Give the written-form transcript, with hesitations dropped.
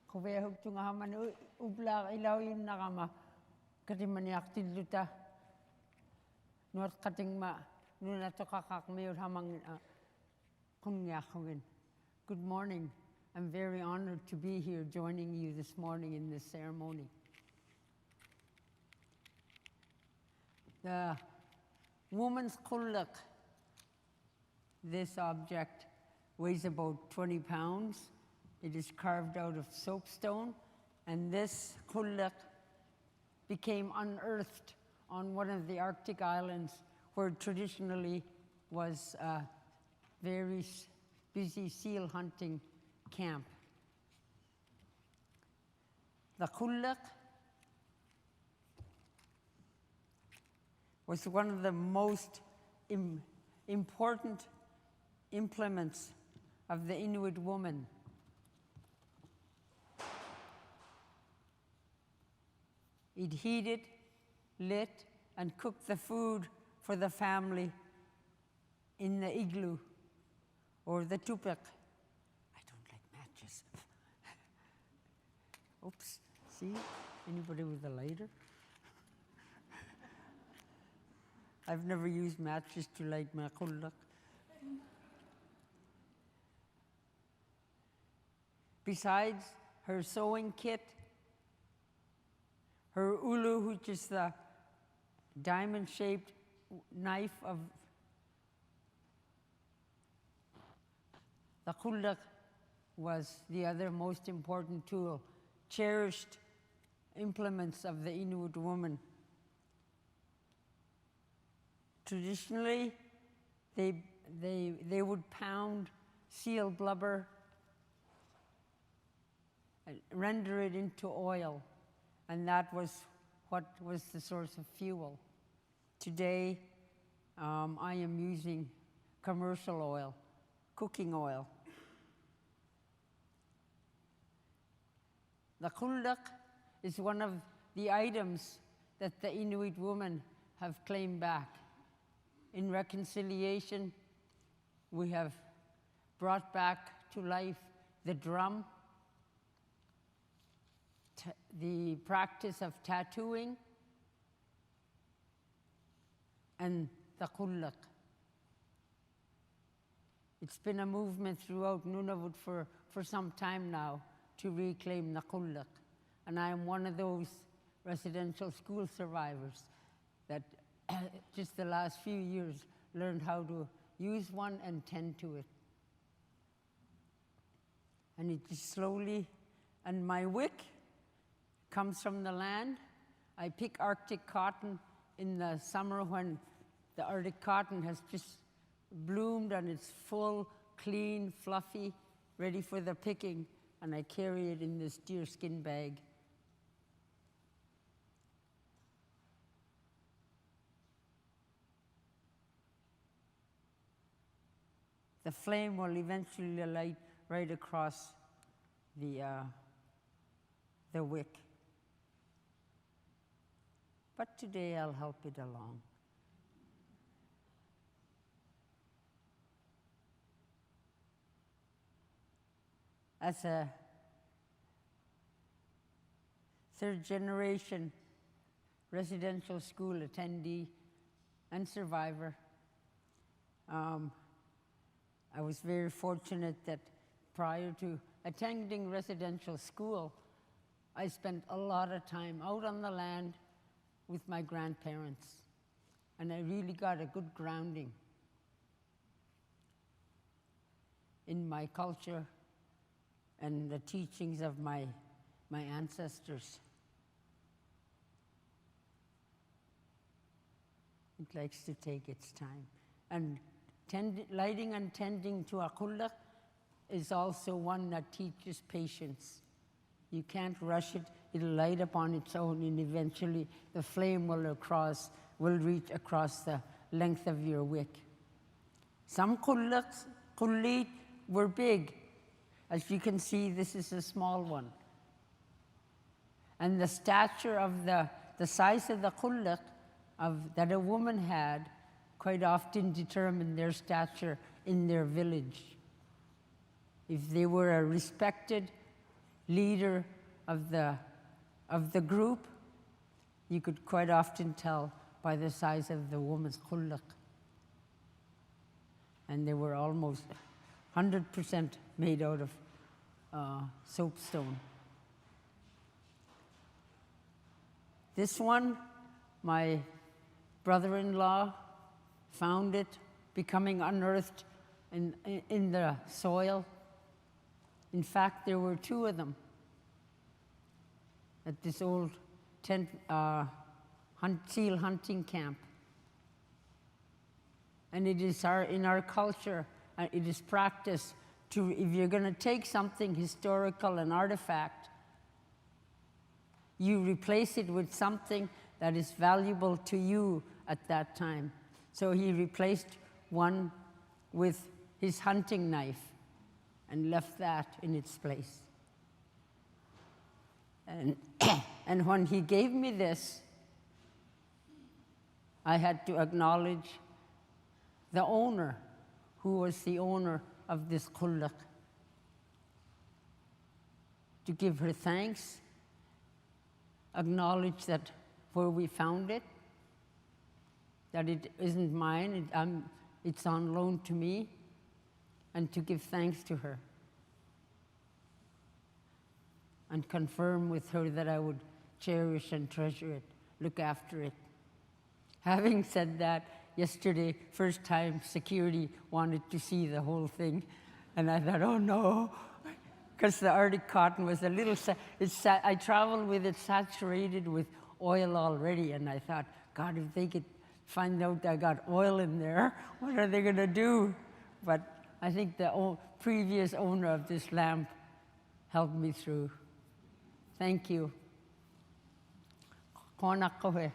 Kove huktunga haman ubla ilaw yun nakama katimani aktiluta nuat kating ma nuna to kakak mayur hamang kunyakawin. Good morning. I'm very honored to be here joining you this morning in this ceremony. The woman's kullak, this object weighs about 20 pounds. It is carved out of soapstone, and this kullak became unearthed on one of the Arctic islands where traditionally was a very busy seal hunting camp. The kullak was one of the most important implements of the Inuit woman. It heated, lit, and cooked the food for the family in the igloo or the tupik. I don't like matches. Oops, see? Anybody with a lighter? I've never used matches to light my kullak. Besides her sewing kit, her ulu, which is the diamond-shaped knife of the kullak, was the other most important tool, cherished implements of the Inuit woman. Traditionally, they would pound seal blubber and render it into oil, and that was what was the source of fuel. Today, I am using commercial oil, cooking oil. The kullak is one of the items that the Inuit women have claimed back. In reconciliation, we have brought back to life the drum, the practice of tattooing, and the kullak. It's been a movement throughout Nunavut for some time now to reclaim the kullak. And I am one of those residential school survivors that just the last few years learned how to use one and tend to it. And it just slowly, and my wick comes from the land. I pick Arctic cotton in the summer when the Arctic cotton has just bloomed and it's full, clean, fluffy, ready for the picking, and I carry it in this deerskin bag. The flame will eventually light right across the wick. But today I'll help it along. As a third-generation residential school attendee and survivor, I was very fortunate that prior to attending residential school, I spent a lot of time out on the land with my grandparents, and I really got a good grounding in my culture and the teachings of my ancestors. It likes to take its time. And lighting and tending to a kullak is also one that teaches patience. You can't rush it. It'll light up on its own, and eventually the flame will reach across the length of your wick. Some kullit were big. As you can see, this is a small one. And the stature of the size of the kullat that a woman had quite often determined their stature in their village. If they were a respected leader of the group, you could quite often tell by the size of the woman's khullaq. And they were almost 100% made out of soapstone. This one, my brother-in-law found it becoming unearthed in the soil. In fact, there were two of them at this old seal hunting camp. And it is in our culture, it is practice to, if you're going to take something historical, an artifact, you replace it with something that is valuable to you at that time. So he replaced one with his hunting knife and left that in its place. And, and when he gave me this, I had to acknowledge the owner, who was the owner of this khullaq, to give her thanks, acknowledge that where we found it, that it isn't mine, it's on loan to me, and to give thanks to her and confirm with her that I would cherish and treasure it, look after it. Having said that, yesterday, first time security wanted to see the whole thing, and I thought, oh no, because the Arctic cotton was a little, I traveled with it saturated with oil already, and I thought, God, if they could find out I got oil in there, what are they going to do? But I think the previous owner of this lamp helped me through. Thank you. Kona kohe.